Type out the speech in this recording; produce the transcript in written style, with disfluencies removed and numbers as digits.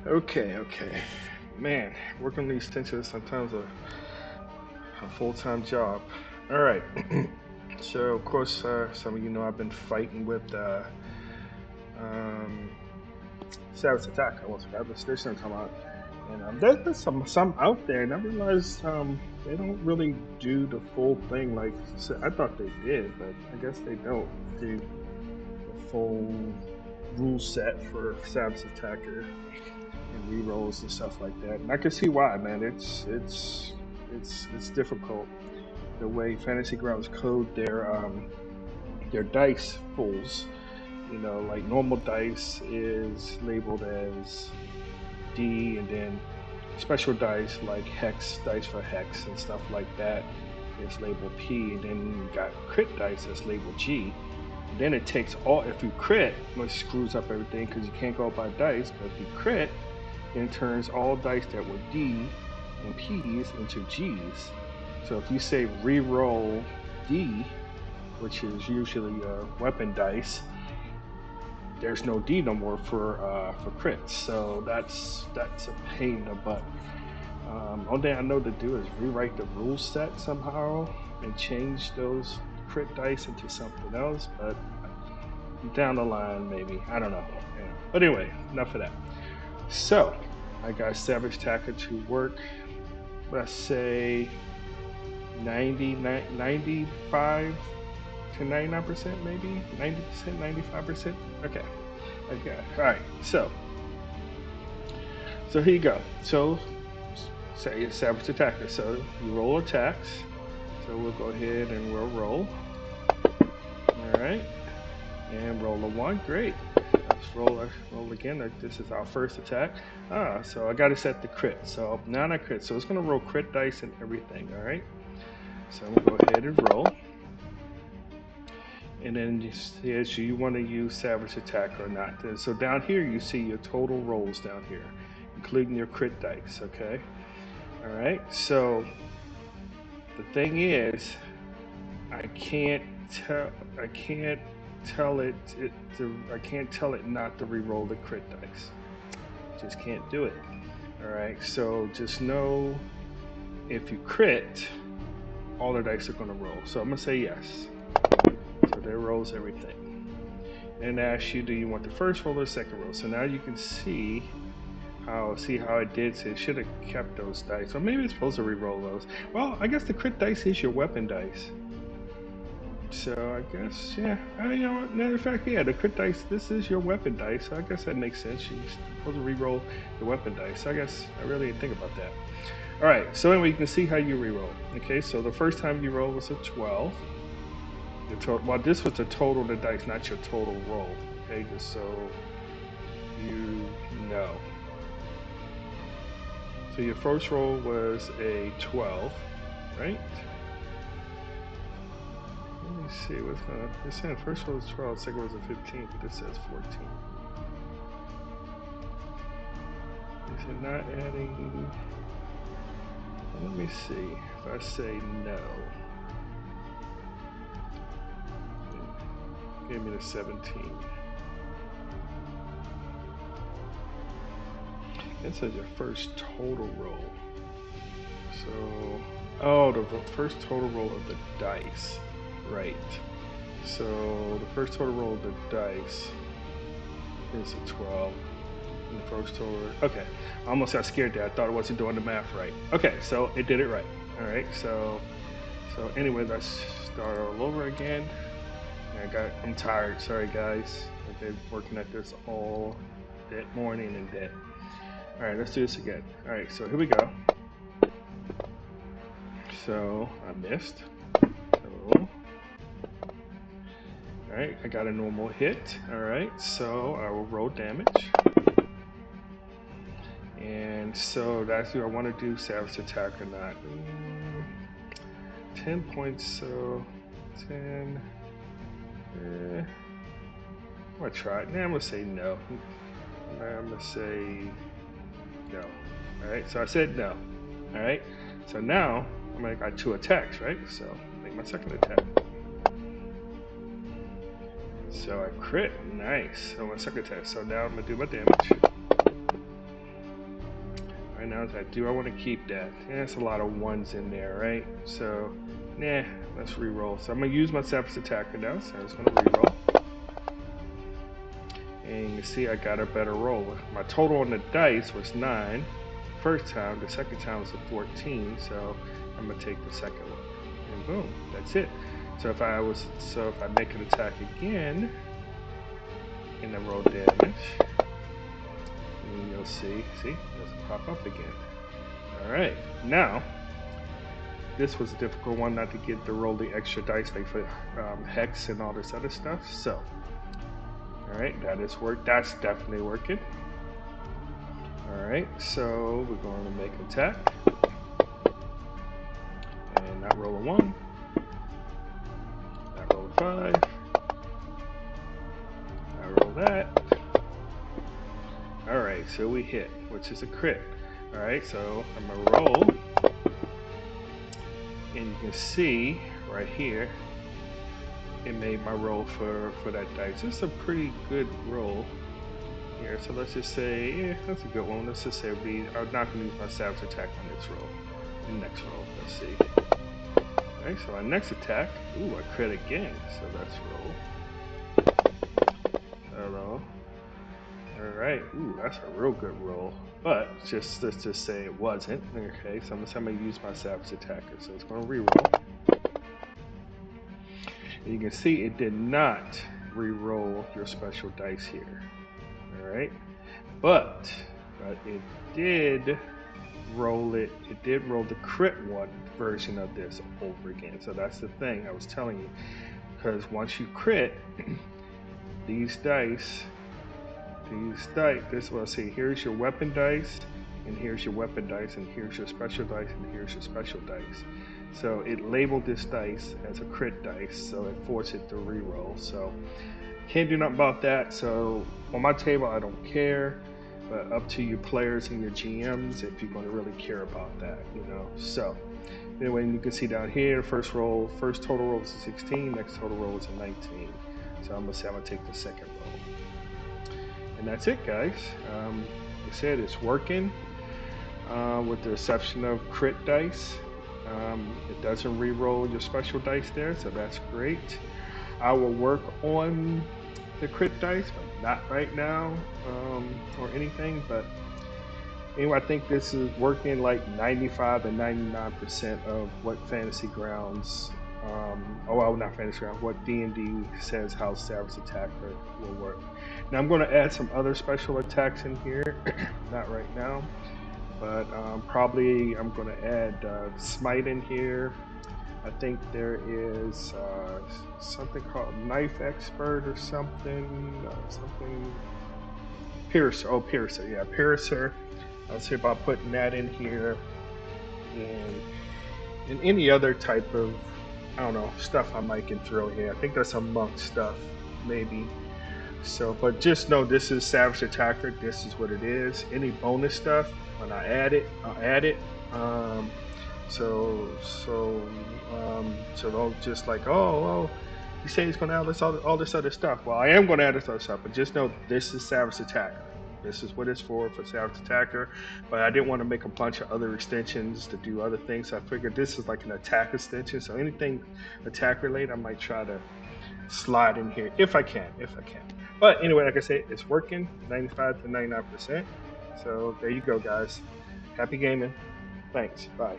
Okay. Man, working on these things is sometimes a full-time job. All right. So, of course, some of you know I've been fighting with um, Savage Attack. I almost forgot the station I'm talking about. And there's some out there, and I realized they don't really do the full thing like I thought they did, but I guess they don't do the full rule set for Savage Attacker and rerolls and stuff like that. And I can see why, man. It's difficult the way Fantasy Grounds code their dice pools. You know, like normal dice is labeled as D, and then special dice like hex dice for hex and stuff like that is labeled P, and then you got crit dice that's labeled G. And then it takes all if you crit, which screws up everything because you can't go by dice. But if you crit, then it turns all dice that were D and P's into G's. So if you say re-roll D, which is usually weapon dice, there's no D no more for crits. So that's a pain in the butt. Only thing I know to do is rewrite the rule set somehow and change those crit dice into something else. But down the line, maybe I don't know. Yeah. But anyway, enough of that. So I got Savage Tacker to work. Let's say 95 to 99%, maybe 90%, 95%. Okay. All right. So here you go. So say it's Savage Attacker. So you roll attacks. So we'll go ahead and we'll roll. All right. And roll a one. Great. Let's roll again. This is our first attack. So I got to set the crit. So now I crit. So it's going to roll crit dice and everything. All right. So I'm going to go ahead and roll. And then you see if you want to use Savage Attack or not. And so down here you see your total rolls down here, including your crit dice. Okay. All right. So the thing is, I can't tell. I can't tell I can't tell it not to re-roll the crit dice. Just can't do it. All right. So just know if you crit, all the dice are going to roll. So I'm going to say yes. So there rolls everything. And ask you, do you want the first roll or the second roll? So now you can see how it did. So it should have kept those dice. Or maybe it's supposed to re-roll those. Well, I guess the crit dice is your weapon dice. So I guess, yeah. You know what? Matter of fact, yeah, the crit dice, this is your weapon dice. So I guess that makes sense. You're supposed to re-roll the weapon dice. So I guess I really didn't think about that. All right. So anyway, you can see how you re-roll. Okay. So the first time you roll was a 12. Well, this was the total of the dice, not your total roll. Okay. Just so you know. So your first roll was a 12, right? Let me see what's gonna. It's saying first roll was 12, second roll was a 15, but this says 14. Is it not adding? Let me see. If I say no, it gave me the 17. It says your first total roll. So, oh, the first total roll of the dice. Right. So the first total roll of the dice is a 12. And the first total. Okay. I almost got scared there. I thought it wasn't doing the math right. Okay, so it did it right. All right. So anyway, let's start all over again. I'm tired. Sorry, guys. I've been working at this all that morning and day. All right, let's do this again. All right, so here we go. So I missed. So, all right, I got a normal hit. All right, so I will roll damage. And so that's do I want to do Savage Attack or not? 10 points, so 10. I'm gonna try it. Nah, I'm gonna say no. I'm gonna say no. All right, so I said no. All right, so now I'm gonna got two attacks, right? So make my second attack. So I crit, nice. So my second attack. So now I'm gonna do my damage. And I was like, do I want to keep that? Yeah, it's a lot of ones in there, right? So, nah, let's re-roll. So I'm gonna use my Savage Attacker now, so I'm just gonna re-roll. And you can see I got a better roll. My total on the dice was 9 first time. The second time was a 14, so I'm gonna take the second one. And boom, that's it. So if I make an attack again and I roll damage, and you'll see, it doesn't pop up again. Alright, now this was a difficult one not to get to roll the extra dice like for hex and all this other stuff. So alright, that's definitely working. Alright, so we're going to make an attack. And not roll a 1. Not roll a 5. Not roll that. Alright, so we hit, which is a crit. Alright, so I'm going to roll. And you can see right here, it made my roll for that dice. It's a pretty good roll here. So let's just say, yeah, that's a good one. Let's just say I'm not going to use my Savage Attack on this roll. The next roll, let's see. Alright, so our next attack, ooh, I crit again. So let's roll. Hello. Alright, ooh, that's a real good roll. But let's just say it wasn't. Okay, so I'm gonna use my Savage Attacker. So it's gonna reroll. And you can see it did not re-roll your special dice here. Alright. But it did it did roll the crit one version of this over again. So that's the thing I was telling you. Because once you crit, these dice, this will see, here's your weapon dice, and here's your weapon dice, and here's your special dice, and here's your special dice. So it labeled this dice as a crit dice, so it forced it to reroll. So can't do nothing about that. So on my table, I don't care, but up to you players and your GMs if you're going to really care about that, you know. So anyway, you can see down here, first total roll was a 16, next total roll was a 19. So I'm gonna take the second roll. And that's it, guys. Like I said, it's working with the exception of crit dice. It doesn't re-roll your special dice there, so that's great. I will work on the crit dice, but not right now or anything. But anyway, I think this is working like 95 to 99% of what Fantasy Grounds, not Fantasy Grounds, what D&D says how Savage Attacker will work. Now I'm going to add some other special attacks in here, not right now, but probably I'm going to add Smite in here. I think there is something called Knife Expert or something Piercer. Oh, Piercer. Yeah, Piercer. I'll see about putting that in here, and any other type of, I don't know, stuff I might can throw here. I think that's some monk stuff, maybe. So, but just know this is Savage Attacker. This is what it is. Any bonus stuff, when I add it, I'll add it. So don't just like, oh, he said he's going to add all this other stuff. Well, I am going to add this other stuff, but just know this is Savage Attacker. This is what it's for Savage Attacker. But I didn't want to make a bunch of other extensions to do other things. So I figured this is like an attack extension. So anything attack related, I might try to slide in here if I can. But anyway, like I said, it's working 95 to 99%. So there you go, guys. Happy gaming. Thanks. Bye.